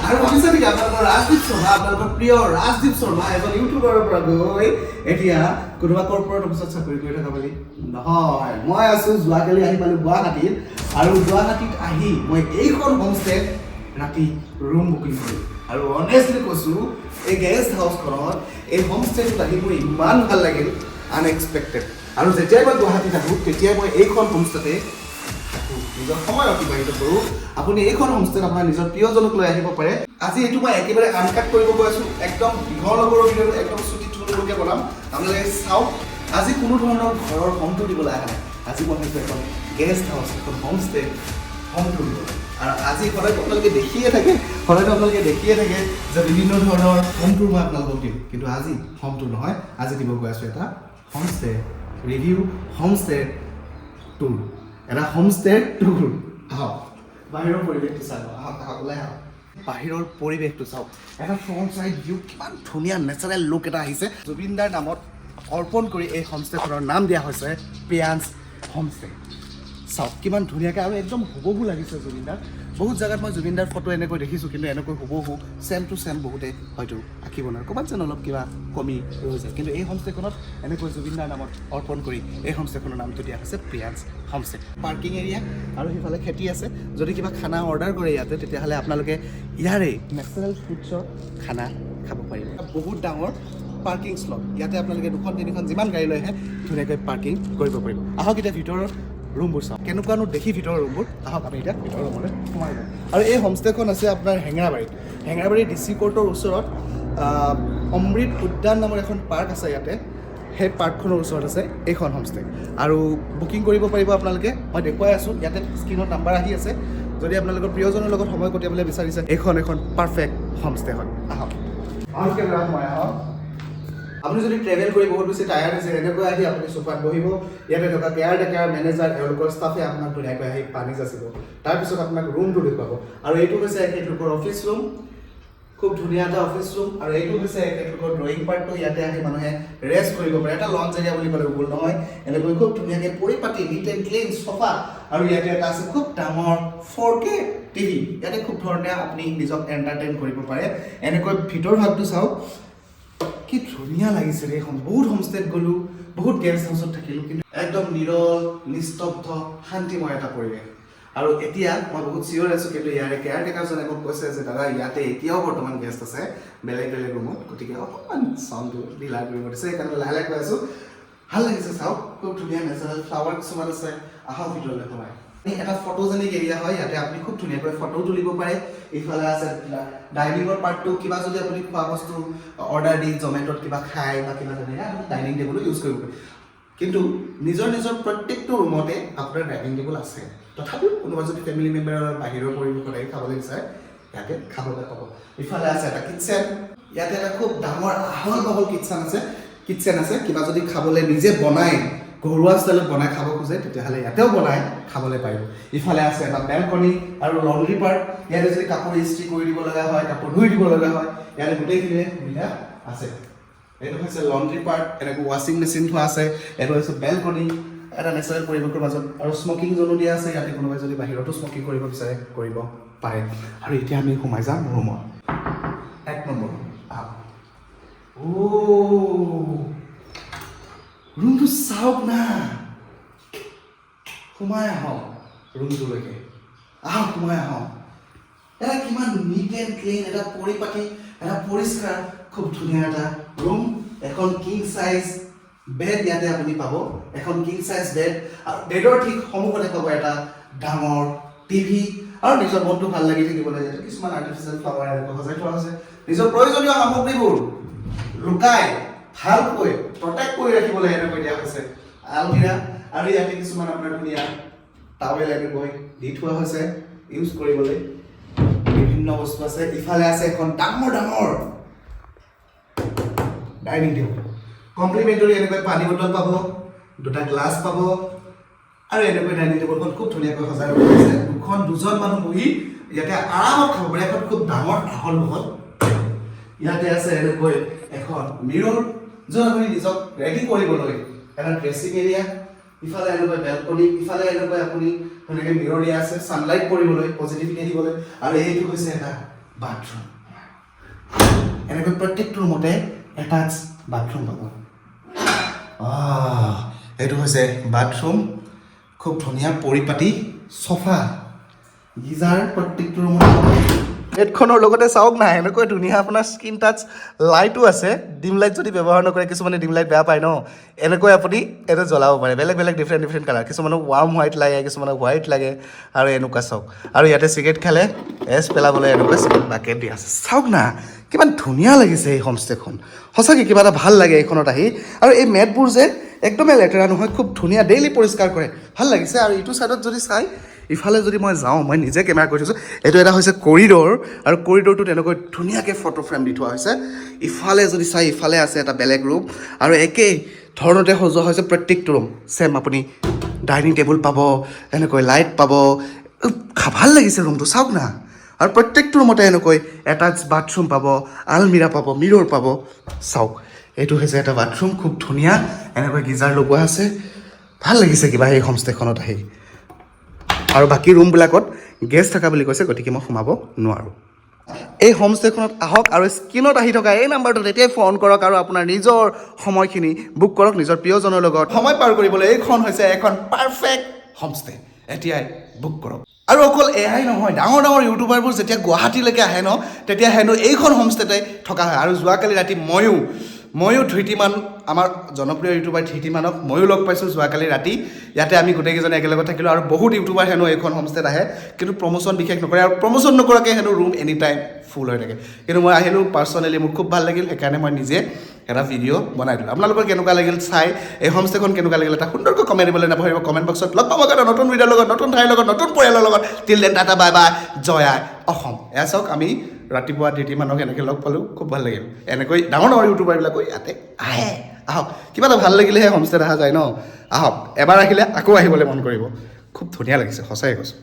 আৰু ভাবিছে নেকি আপোনালোকৰ ৰাজদীপ শৰ্মা আপোনালোকৰ প্ৰিয় ৰাজদীপ শৰ্মা এজন ইউটিউবাৰৰ পৰা গৈ এতিয়া কোনোবা কৰ্পৰেট অফিচত চাকৰি কৰি থকা বুলি? নহয়, মই আছো যোৱাকালি আহি পালো গুৱাহাটীত আৰু গুৱাহাটীত আহি মই এইখন হোমষ্টে ৰাতি ৰুম বুকিং কৰিলোঁ আৰু অনেষ্টলি কৈছোঁ এই গেষ্ট হাউচখনত এই হোমষ্টেটোত আহি মোৰ ইমান ভাল লাগিল, আনএক্সপেক্টেড। আৰু যেতিয়াই মই গুৱাহাটীত আহোঁ তেতিয়াই মই এইখন হোমষ্টেতে নিজৰ সময় অতিবাহিত কৰোঁ। আপুনি এইখন হোমষ্টেত আপোনাৰ নিজৰ প্ৰিয়জনক লৈ আহিব পাৰে। আজি এইটো মই একেবাৰে আনকাট কৰিব গৈ আছোঁ, একদম দীঘল নগৰৰ ভিডিঅ'টো একদম চুটি থুলমূলকৈ বনাম। আপোনালোকে চাওক, আজি কোনো ধৰণৰ ঘৰৰ হোম টুৰ দিবলৈ অহা নাই। আজি মই ভাবিছোঁ এখন গেষ্ট হাউচ, এখন হোমষ্টে হোম টুৰ দিবলৈ। আৰু আজি সদায়তো আপোনালোকে দেখিয়ে থাকে যে বিভিন্ন ধৰণৰ হোম টুৰ মই আপোনালোকক দিম, কিন্তু আজি হোম টুৰ নহয়, আজি দিব গৈ আছোঁ এটা হোমষ্টে ৰিভিউ, হোমষ্টে টুৰ, এটা হোমষ্টে টুৰ। আহক বাহিৰৰ পৰিৱেশটো চাওক, আহক ওলাই আহক, বাহিৰৰ পৰিৱেশটো চাওক, এটা ফ্ৰণ্ট চাইড ভিউ, কিমান ধুনীয়া নেচাৰেল লুক এটা আহিছে। জুবিনদাৰ নামত অৰ্পণ কৰি এই হোমষ্টেখনৰ নাম দিয়া হৈছে প্ৰিয়াঞ্চ হোমষ্টে। চাওক কিমান ধুনীয়াকৈ আৰু একদম হুবহু লাগিছে জুবিনদাৰ। বহুত জেগাত মই জুবিনদাৰ ফটো এনেকৈ দেখিছোঁ, কিন্তু এনেকৈ হুবহু ছেম টু ছেম বহুতে হয়তো আঁকিব নোৱাৰে, ক'ৰবাত যেন অলপ কিবা কমি ৰৈ যায়। কিন্তু এই হোমষ্টেখনত এনেকৈ জুবিনদাৰ নামত অৰ্পণ কৰি এই হোমষ্টেখনৰ নামটো দিয়া হৈছে প্ৰিয়াঞ্চ হোমষ্টে। পাৰ্কিং এৰিয়া আৰু সিফালে খেতি আছে। যদি কিবা খানা অৰ্ডাৰ কৰে ইয়াতে, তেতিয়াহ'লে আপোনালোকে ইয়াৰে নেচাৰেল ফুডছৰ খানা খাব পাৰিব। বহুত ডাঙৰ পাৰ্কিং স্লট, ইয়াতে আপোনালোকে 2-3খন যিমান গাড়ী লৈ আহে ধুনীয়াকৈ পাৰ্কিং কৰিব পাৰিব। আহক এতিয়া ভিতৰৰ ৰুমবোৰ চাওক, কেনেকুৱানো দেখি ভিতৰৰ ৰুমবোৰ। আহক আমি এতিয়া ভিতৰৰ ৰুমলৈ সোমাই যাওঁ। আৰু এই হোমষ্টেখন আছে আপোনাৰ হেঙেৰাবাৰী DC কোৰ্টৰ ওচৰত অমৃত উদ্যান নামৰ এখন পাৰ্ক আছে ইয়াতে। সেই পাৰ্কখনৰ ওচৰত আছে এইখন হোমষ্টে। আৰু বুকিং কৰিব পাৰিব আপোনালোকে, মই দেখুৱাই আছোঁ, ইয়াতে স্ক্ৰীণত নাম্বাৰ আহি আছে। যদি আপোনালোকৰ প্ৰিয়জনৰ লগত সময় কটাবলৈ বিচাৰিছে, এখন পাৰফেক্ট হোমষ্টে হয়। আহক মই আহক। আপুনি যদি ট্ৰেভেল কৰি বহুত বেছি টায়াৰ্ড হৈছে, এনেকৈ আহি আপুনি চোফাত বহিব, ইয়াতে থকা কেয়াৰ টেকাৰ মেনেজাৰ এওঁলোকৰ ষ্টাফে আপোনাক ধুনীয়াকৈ আহি পানী যাচিব, তাৰপিছত আপোনাক ৰুমটো দেখুৱাব। আৰু এইটো হৈছে এখেতলোকৰ অফিচ ৰুম, খুব ধুনীয়া এটা অফিচ ৰুম। আৰু এইটো হৈছে এখেতলোকৰ ড্ৰয়িং পাৰ্টটো, ইয়াতে আহি মানুহে ৰেষ্ট কৰিব পাৰে। এটা লঞ্চ এৰিয়া বুলি ক'লে ভুল নহয়, এনেকৈ খুব ধুনীয়াকৈ পৰিপাতি নিট এণ্ড ক্লিন চফা। আৰু ইয়াতে এটা আছে খুব ডাঙৰ 4K TV, ইয়াতে খুব ধৰণে আপুনি নিজক এণ্টাৰটেইন কৰিব পাৰে। এনেকৈ ভিতৰ ভাগটো চাওক, কি ধুনীয়া লাগিছে এইখন। বহুত হোমষ্টেত গ'লোঁ, বহুত গেষ্ট হাউচত থাকিলোঁ, কিন্তু একদম নিৰল নিস্তব্ধ শান্তিময় এটা পৰিৱেশ। আৰু এতিয়া মই বহুত চিয়ৰ আছোঁ, কিন্তু ইয়াৰে কেয়াৰ টেকাৰজনে মোক কৈছে যে দাদা ইয়াতে এতিয়াও বৰ্তমান গেষ্ট আছে বেলেগ ৰুমত, গতিকে অকণমান চাউণ্ডটো ঢিলা কৰিব দিছে, সেইকাৰণে লাহে লাহে কৈ আছোঁ। ভাল লাগিছে চাওক, খুব ধুনীয়া নেচাৰেল ফ্লাৱাৰ কিছুমান আছে। আহক ভিতৰলৈ সোমাই। এটা ফটোজেনিক এৰিয়া হয়, ইয়াতে আপুনি খুব ধুনীয়াকৈ ফটো তুলিব পাৰে। ইফালে আছে ডাইনিঙৰ পাৰ্টটো, কিবা যদি আপুনি খোৱা বস্তু অৰ্ডাৰ দি জমেট'ত কিবা খায় বা কিবা তেনেকৈ আপুনি ডাইনিং টেবুলো ইউজ কৰিব পাৰে। কিন্তু নিজৰ প্ৰত্যেকটো ৰুমতে আপোনাৰ ডাইনিং টেবুল আছে। তথাপিও কোনোবা যদি ফেমিলি মেম্বাৰ বাহিৰৰ পৰিৱেশত আহি খাবলৈ বিচাৰে, ইয়াতে খাবলৈ পাব। ইফালে আছে এটা কিটচেন, ইয়াতে এটা খুব ডাঙৰ আহল বহল কিটচেন আছে। কিবা যদি খাবলৈ নিজে বনাই ঘৰুৱা ষ্টাইলত বনাই খাব খোজে, তেতিয়াহ'লে ইয়াতেও বনাই খাবলৈ পাৰিব। ইফালে আছে এটা বেলকনি আৰু লণ্ড্ৰি পাৰ্ট, ইয়াতে যদি কাপোৰ ইস্ত্ৰি কৰি দিব লগা হয়, কাপোৰ ধুই দিব লগা হয়, ইয়াতে গোটেইখিনি সুবিধা আছে। এইটো হৈছে লণ্ড্ৰি পাৰ্ট, এনেকৈ ৱাশ্বিং মেচিন থোৱা আছে। এইটো হৈছে বেলকনি, এটা নেচাৰেল পৰিৱেশৰ মাজত। আৰু স্মকিং জ'নো দিয়া আছে, ইয়াতে কোনোবাই যদি বাহিৰতো স্মকিং কৰিব বিচাৰে কৰিব পাৰে। আৰু এতিয়া আমি সোমাই যাম ৰুমত, 1 নম্বৰ। ৰুমটো চাওক না, সোমাই আহক ৰুমটোলৈকে, আহক সোমাই আহক। এটা কিমান নিট এণ্ড ক্লিন, এটা পৰিপাটি, এটা পৰিষ্কাৰ, খুব ধুনীয়া এটা ৰুম। এখন কিং চাইজ বেড ইয়াতে আপুনি পাব, এখন কিং চাইজ বেড। আৰু বেডৰ ঠিক সন্মুখতে পাব এটা ডাঙৰ টিভি। আৰু নিজৰ মনটো ভাল লাগি থাকিবলৈ ইয়াতে কিছুমান আৰ্টিফিচিয়েল ফ্লাৱাৰ এনেকৈ সজাই থোৱা হৈছে। নিজৰ প্ৰয়োজনীয় সামগ্ৰীবোৰ লুকাই ভালকৈ প্ৰটেক্ট কৰি ৰাখিবলৈ এনেকৈ দিয়া হৈছে আলমিৰা। আৰু ইয়াতে কিছুমান আপোনাৰ ধুনীয়া টাৱেল এনেকৈ দি থোৱা হৈছে ইউজ কৰিবলৈ, বিভিন্ন বস্তু আছে। ইফালে আছে এখন ডাঙৰ ডাইনিং টেবুল, কমপ্লিমেণ্টাৰী এনেকৈ পানী বটল পাব, 2টা গ্লাছ পাব। আৰু এনেকৈ ডাইনিং টেবুলখন খুব ধুনীয়াকৈ সজাই ৰখা হৈছে। দুজন মানুহ বহি ইয়াতে আৰামত খাব পাৰে। এখন খুব ডাঙৰ আহল বহল, ইয়াতে আছে এনেকৈ এখন মিৰৰ, য'ত আপুনি নিজক ৰেডি কৰিবলৈ এটা ড্ৰেছিং এৰিয়া। ইফালে এনেকৈ বেলকনি, ইফালে এনেকৈ আপুনি ধুনীয়াকৈ মিৰৰ দিয়া আছে ছানলাইট পৰিবলৈ, পজিটিভিটি আহিবলৈ। আৰু এইটো হৈছে এটা বাথৰুম এনেকৈ প্ৰত্যেকটো ৰুমতে এটাচ বাথৰুম পাব এইটো হৈছে বাথৰুম খুব ধুনীয়া পৰিপাটি চফা গিজাৰ প্ৰত্যেকটো ৰুমত বেডখনৰ লগতে চাওক না এনেকৈ ধুনীয়া আপোনাৰ স্ক্ৰীন টাচ লাইটো আছে ডিম লাইট যদি ব্যৱহাৰ নকৰে কিছুমানে ডিম লাইট বেয়া পায় ন এনেকৈ আপুনি এইটো জ্বলাব পাৰে বেলেগ বেলেগ ডিফাৰেণ্ট কালাৰ কিছুমানক ৱাৰ্ম হোৱাইট লাগে কিছুমানক হোৱাইট লাগে আৰু এনেকুৱা চাওক আৰু ইয়াতে চিগাৰেট খালে এছ পেলাবলৈ এনেকুৱা চিগাৰেট বাকেট দিয়া আছে চাওক না কিমান ধুনীয়া লাগিছে এই হোমষ্টেখন সঁচাকৈ কিবা এটা ভাল লাগে এইখনত আহি আৰু এই মেটবোৰ যে একদমেই লেতেৰা নহয় খুব ধুনীয়া ডেইলি পৰিষ্কাৰ কৰে ভাল লাগিছে আৰু ইটো ছাইডত যদি চাই ইফালে যদি মই যাওঁ মই নিজে কেমেৰা কৰি থৈছোঁ এইটো এটা হৈছে কৰিডৰ আৰু কৰিডৰটোত এনেকৈ ধুনীয়াকৈ ফটো ফ্ৰেম দি থোৱা হৈছে ইফালে যদি চাই ইফালে আছে এটা বেলেগ ৰুম আৰু একেই ধৰণতে সজোৱা হৈছে প্ৰত্যেকটো ৰুম ছেম আপুনি ডাইনিং টেবুল পাব এনেকৈ লাইট পাব ভাল লাগিছে ৰুমটো চাওক না আৰু প্ৰত্যেকটো ৰুমতে এনেকৈ এটাচ বাথৰুম পাব আলমিৰা পাব মিৰৰ পাব চাওক এইটো হৈছে এটা বাথৰুম খুব ধুনীয়া এনেকৈ গিজাৰ লগোৱা আছে ভাল লাগিছে কিবা এই হোমষ্টেখনত আহি আৰু বাকী ৰুমবিলাকত গেষ্ট থকা বুলি কৈছে গতিকে মই সোমাব নোৱাৰোঁ এই হোমষ্টেখনত আহক আৰু স্ক্ৰীনত আহি থকা এই নাম্বাৰটোত এতিয়াই ফোন কৰক আৰু আপোনাৰ নিজৰ সময়খিনি বুক কৰক নিজৰ প্ৰিয়জনৰ লগত সময় পাৰ কৰিবলৈ এইখন হৈছে এখন পাৰফেক্ট হোমষ্টে এতিয়াই বুক কৰক আৰু অকল এয়াই নহয় ডাঙৰ ডাঙৰ ইউটিউবাৰবোৰ যেতিয়া গুৱাহাটীলৈকে আহে ন তেতিয়া হেনো এইখন হোমষ্টেতে থকা হয় আৰু যোৱাকালি ৰাতি ময়ো ধৃতিমান আমাৰ জনপ্ৰিয় ইউটিউবাৰ ধৃতিমানক ময়ো লগ পাইছোঁ যোৱাকালি ৰাতি ইয়াতে আমি গোটেইকেইজনে একেলগত থাকিলোঁ আৰু বহুত ইউটিউবাৰ হেনো এইখন হোমষ্টেত আহে কিন্তু প্ৰমোশ্যন বিশেষ নকৰে আৰু প্ৰমোশ্যন নকৰাকৈ হেনো ৰুম এনি টাইম ফুল হৈ থাকে কিন্তু মই আহিলোঁ পাৰ্চনেলি মোৰ খুব ভাল লাগিল সেইকাৰণে মই নিজে এটা ভিডিঅ' বনাই দিলোঁ আপোনালোকৰ কেনেকুৱা লাগিল চাই এই হোমষ্টেখন কেনেকুৱা লাগিল এটা সুন্দৰকৈ কমেণ্ট দিবলৈ নাপাহৰিব কমেণ্ট বক্সত লগ পাব কাৰণে নতুন ভিডিঅ'ৰ লগত নতুন ঠাইৰ লগত নতুন পৰিয়ালৰ লগত till then tata bye bye জয় আই অসম এয়া চাওক আমি ৰাতিপুৱা ধৃতিমানক এনেকৈ লগ পালোঁ খুব ভাল লাগিল এনেকৈ ডাঙৰ ডাঙৰ ইউটিউবাৰবিলাকো ইয়াতে আহে আহক কিবা এটা ভাল লাগিলেহে হোমষ্টেত অহা যায় ন আহক এবাৰ আহিলে আকৌ আহিবলৈ মন কৰিব খুব ধুনীয়া লাগিছে সঁচাই কৈছোঁ